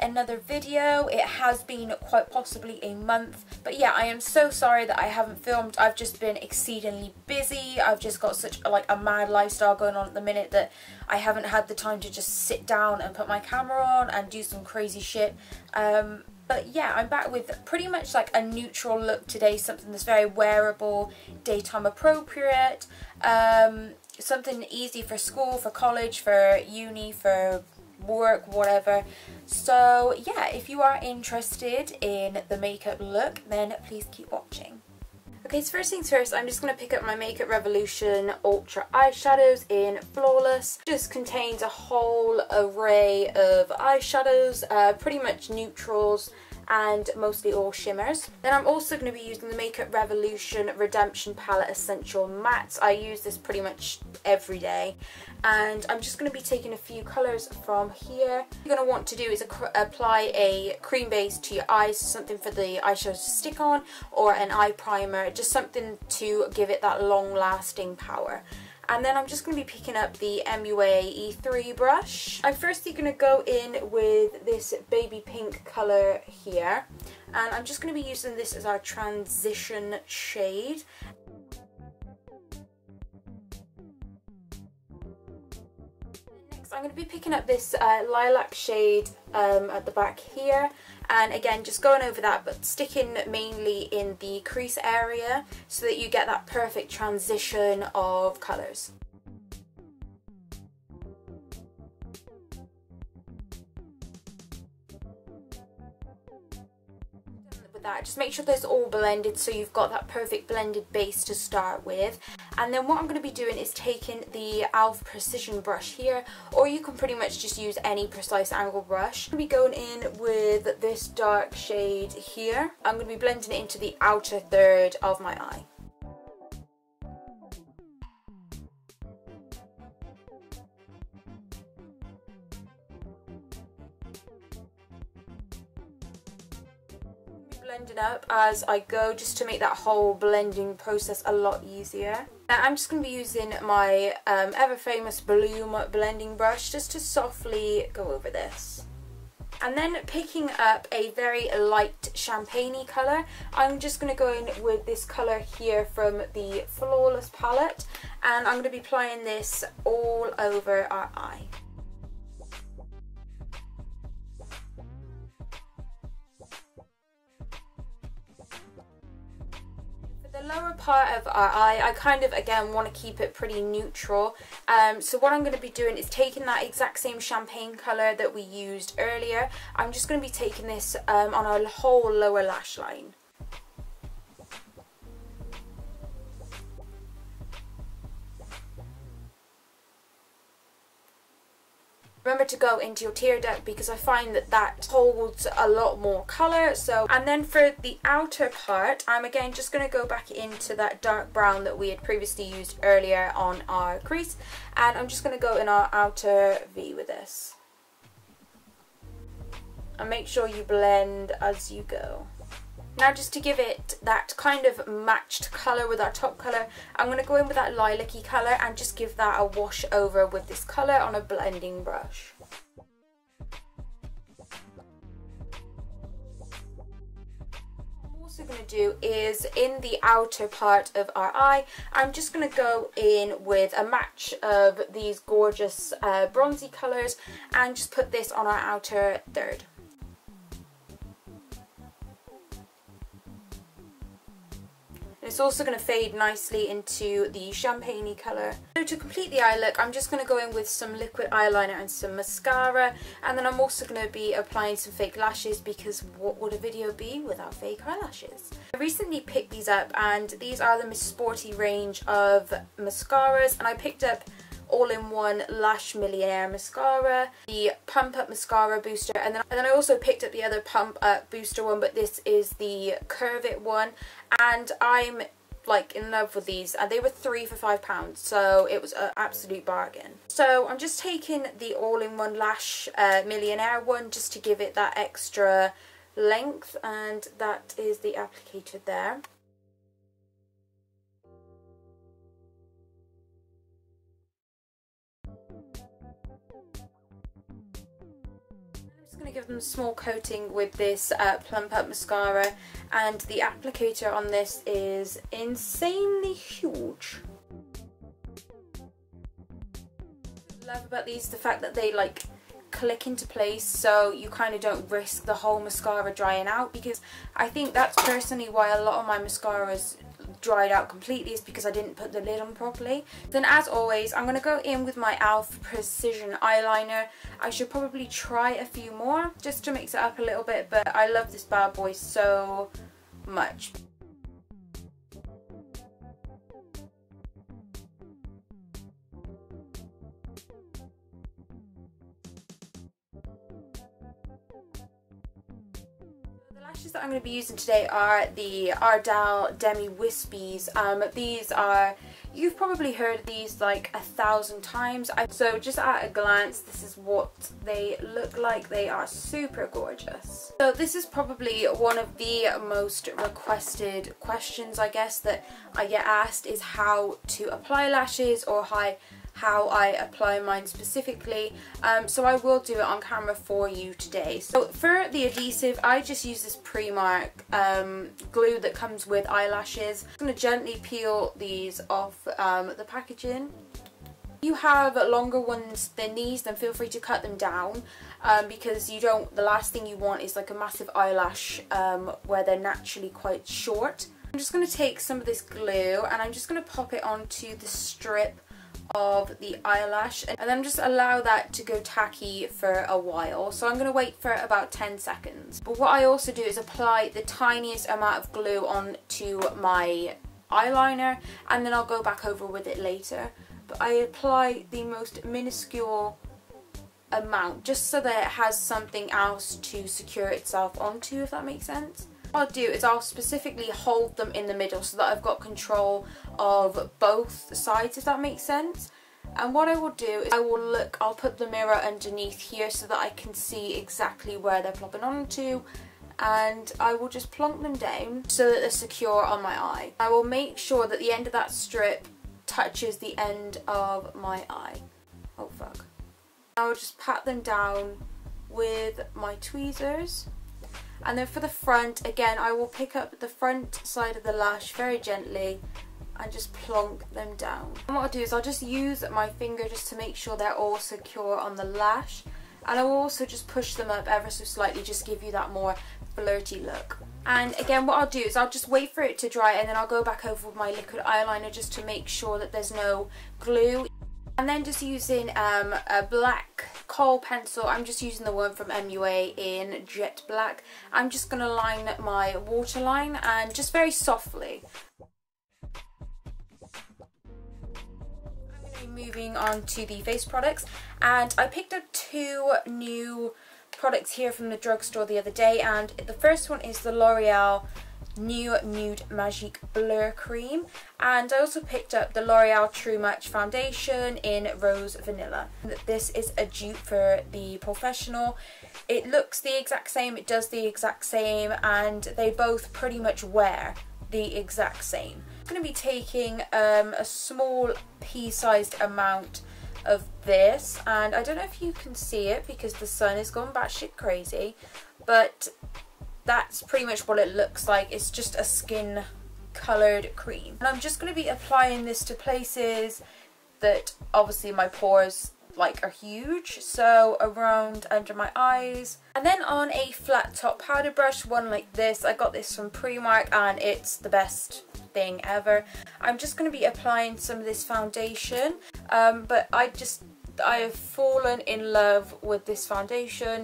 another video. It has been quite possibly a month, but yeah, I am so sorry that I haven't filmed. I've just been exceedingly busy. I've just got such a mad lifestyle going on at the minute that I haven't had the time to just sit down and put my camera on and do some crazy shit. But yeah, I'm back with pretty much like a neutral look today, something that's very wearable, daytime appropriate, something easy for school, for college, for uni, for work, whatever. So yeah, if you are interested in the makeup look, then please keep watching. Okay, so first things first, I'm just going to pick up my Makeup Revolution Ultra Eyeshadows in Flawless. It just contains a whole array of eyeshadows, pretty much neutrals and mostly all shimmers. Then I'm also going to be using the Makeup Revolution Redemption Palette Essential Mattes. I use this pretty much every day. And I'm just going to be taking a few colours from here. What you're going to want to do is apply a cream base to your eyes, something for the eyeshadow to stick on, or an eye primer, just something to give it that long lasting power. And then I'm just going to be picking up the MUA E3 brush. I'm firstly going to go in with this baby pink colour here. And I'm just going to be using this as our transition shade. Next, I'm going to be picking up this lilac shade at the back here. And again, just going over that, but sticking mainly in the crease area so that you get that perfect transition of colours. With that, just make sure those all blended so you've got that perfect blended base to start with. And then what I'm going to be doing is taking the e.l.f. Precision brush here, or you can pretty much just use any precise angle brush. I'm going to be going in with this dark shade here. I'm going to be blending it into the outer third of my eye. Blending up as I go, just to make that whole blending process a lot easier. Now I'm just going to be using my ever famous Bloom blending brush just to softly go over this. And then picking up a very light champagne-y colour, I'm just going to go in with this colour here from the Flawless palette, and I'm going to be applying this all over our eye. The lower part of our eye, I kind of again want to keep it pretty neutral, so what I'm going to be doing is taking that exact same champagne colour that we used earlier. I'm just going to be taking this on our whole lower lash line. Remember to go into your tear duct because I find that that holds a lot more colour. And then for the outer part, I'm again just going to go back into that dark brown that we had previously used earlier on our crease, and I'm just going to go in our outer V with this. And make sure you blend as you go. Now just to give it that kind of matched colour with our top colour, I'm going to go in with that lilac-y colour and just give that a wash over with this colour on a blending brush. What I'm also going to do is in the outer part of our eye, I'm just going to go in with a match of these gorgeous bronzy colours and just put this on our outer third. It's also going to fade nicely into the champagne-y colour. So to complete the eye look, I'm just going to go in with some liquid eyeliner and some mascara, and then I'm also going to be applying some fake lashes because what would a video be without fake eyelashes? I recently picked these up, and these are the Miss Sporty range of mascaras, and I picked up all-in-one Lash Millionaire mascara, the Pump Up Mascara Booster, and then I also picked up the other Pump Up Booster one, but this is the Curve It one, and I'm like in love with these, and they were 3 for £5, so it was an absolute bargain. So I'm just taking the all-in-one Lash Millionaire one just to give it that extra length, and that is the applicator there. going to give them a small coating with this Plump Up mascara, and the applicator on this is insanely huge. What I love about these is the fact that they like click into place, so you kind of don't risk the whole mascara drying out, because I think that's personally why a lot of my mascaras dried out completely, is because I didn't put the lid on properly. Then as always, I'm going to go in with my e.l.f. Precision eyeliner. I should probably try a few more just to mix it up a little bit, but I love this bad boy so much. Lashes that I'm going to be using today are the Ardell Demi Wispies. These are, you've probably heard these like 1,000 times. So just at a glance, this is what they look like. They are super gorgeous. So this is probably one of the most requested questions, I guess, that I get asked, is how to apply lashes, or how I apply mine specifically. So I will do it on camera for you today. So for the adhesive, I just use this Primark glue that comes with eyelashes. I'm going to gently peel these off the packaging. If you have longer ones than these, then feel free to cut them down, because the last thing you want is like a massive eyelash where they're naturally quite short. I'm just going to take some of this glue and I'm just going to pop it onto the strip of the eyelash, and then just allow that to go tacky for a while. So I'm going to wait for about 10 seconds. But what I also do is apply the tiniest amount of glue onto my eyeliner, and then I'll go back over with it later. But I apply the most minuscule amount just so that it has something else to secure itself onto, if that makes sense. What I'll do is I'll specifically hold them in the middle so that I've got control of both sides, if that makes sense. And what I will do is I'll put the mirror underneath here so that I can see exactly where they're plopping onto, and I will just plonk them down so that they're secure on my eye. I will make sure that the end of that strip touches the end of my eye. Oh fuck. I will just pat them down with my tweezers. And then for the front, again, I will pick up the front side of the lash very gently and just plonk them down. And what I'll do is I'll just use my finger just to make sure they're all secure on the lash. And I will also just push them up ever so slightly, just give you that more flirty look. And again, what I'll do is I'll just wait for it to dry, and then I'll go back over with my liquid eyeliner just to make sure that there's no glue. And then just using a black kohl pencil, I'm just using the one from MUA in Jet Black. I'm just going to line my waterline, and just very softly. I'm going to be moving on to the face products, and I picked up 2 new products here from the drugstore the other day, and the first one is the L'Oreal new Nude Magique Blur Cream, and I also picked up the L'Oreal True Match Foundation in Rose Vanilla. This is a dupe for the Professional. It looks the exact same, it does the exact same, and they both pretty much wear the exact same. I'm going to be taking a small pea-sized amount of this, and I don't know if you can see it because the sun is going batshit crazy, but that's pretty much what it looks like. It's just a skin coloured cream. And I'm just going to be applying this to places that obviously my pores like are huge, so around under my eyes. And then on a flat top powder brush, one like this, I got this from Primark and it's the best thing ever. I'm just going to be applying some of this foundation, but I have fallen in love with this foundation.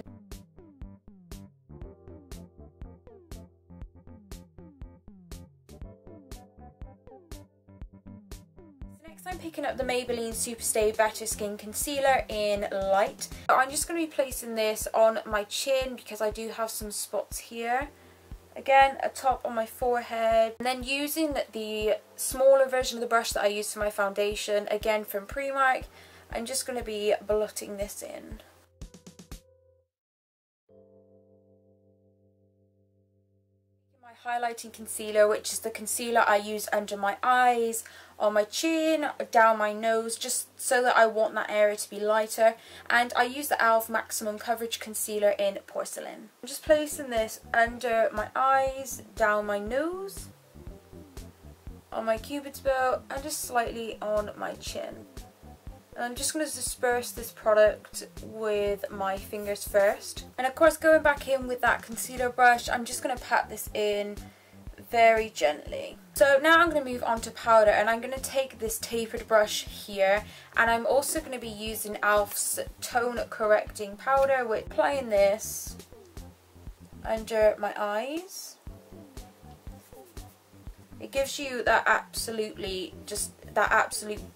I'm picking up the Maybelline Superstay Better Skin Concealer in Light. I'm just going to be placing this on my chin because I do have some spots here. Again, a top on my forehead. And then using the smaller version of the brush that I use for my foundation, again from Primark, I'm just going to be blotting this in. highlighting concealer, which is the concealer I use under my eyes, on my chin, down my nose, just so that I want that area to be lighter. And I use the e.l.f. Maximum Coverage Concealer in Porcelain. I'm just placing this under my eyes, down my nose, on my cupid's bow, and just slightly on my chin. And I'm just going to disperse this product with my fingers first. And of course, going back in with that concealer brush, I'm just going to pat this in very gently. So now I'm going to move on to powder, and I'm going to take this tapered brush here, and I'm also going to be using e.l.f.'s tone correcting powder, with applying this under my eyes. It gives you that absolute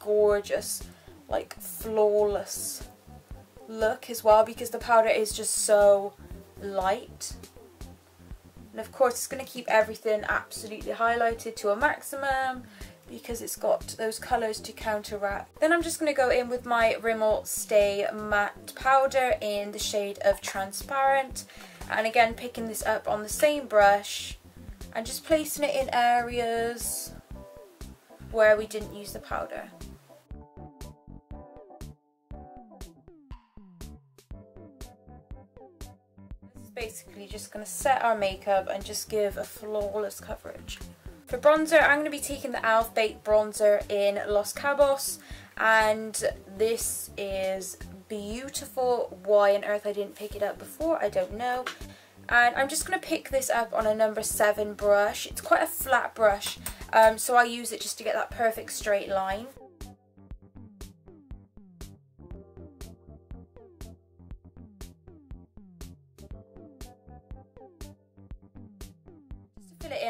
gorgeous, like flawless look as well, because the powder is just so light. And of course it's going to keep everything absolutely highlighted to a maximum, because it's got those colours to counteract. Then I'm just going to go in with my Rimmel Stay Matte Powder in the shade of Transparent, and again picking this up on the same brush and just placing it in areas where we didn't use the powder. Basically just going to set our makeup and just give a flawless coverage. For bronzer, I'm going to be taking the e.l.f. Baked Bronzer in Los Cabos, and this is beautiful. Why on earth I didn't pick it up before, I don't know. And I'm just going to pick this up on a number 7 brush. It's quite a flat brush, so I use it just to get that perfect straight line.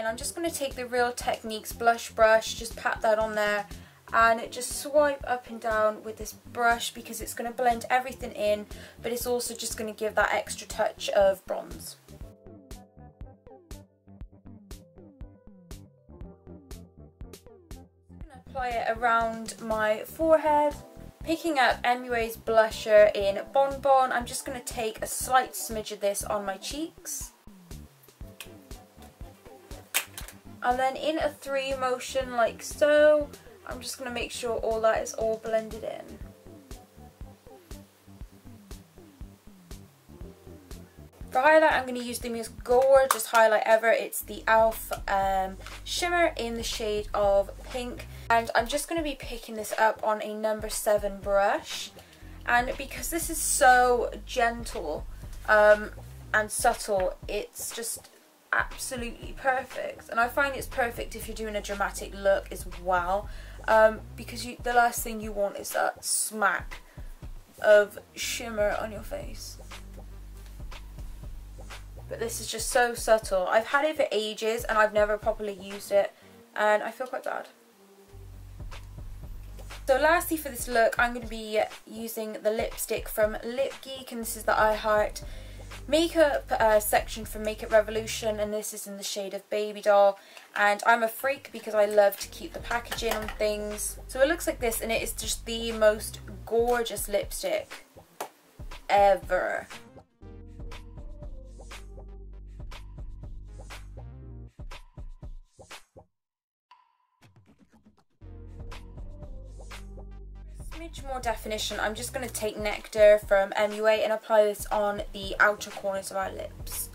I'm just going to take the Real Techniques blush brush, just pat that on there, and just swipe up and down with this brush, because it's going to blend everything in, but it's also just going to give that extra touch of bronze. I'm going to apply it around my forehead. Picking up MUA's blusher in Bon Bon, I'm just going to take a slight smidge of this on my cheeks. And then in a 3 motion like so, I'm just going to make sure all that is all blended in. For highlight, I'm going to use the most gorgeous highlight ever. It's the e.l.f. Shimmer in the shade of Pink. And I'm just going to be picking this up on a number 7 brush. And because this is so gentle and subtle, it's just absolutely perfect. And I find it's perfect if you're doing a dramatic look as well, because the last thing you want is that smack of shimmer on your face. But this is just so subtle. I've had it for ages and I've never properly used it, and I feel quite bad. So lastly for this look, I'm going to be using the lipstick from Lip Geek, and this is the I Heart makeup section from Makeup Revolution, and this is in the shade of Baby Doll. And I'm a freak because I love to keep the packaging on things. So it looks like this, and it is just the most gorgeous lipstick ever. Smidge more definition, I'm just going to take Nectar from MUA and apply this on the outer corners of our lips.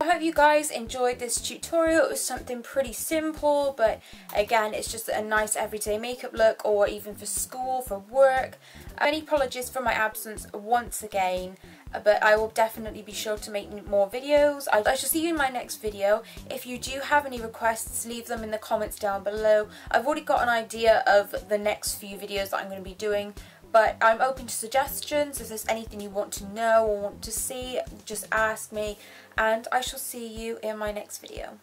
I hope you guys enjoyed this tutorial. It was something pretty simple, but again, it's just a nice everyday makeup look, or even for school, for work. Any apologies for my absence once again, but I will definitely be sure to make more videos. I shall see you in my next video. If you do have any requests, leave them in the comments down below. I've already got an idea of the next few videos that I'm going to be doing, but I'm open to suggestions. If there's anything you want to know or want to see, just ask me, and I shall see you in my next video.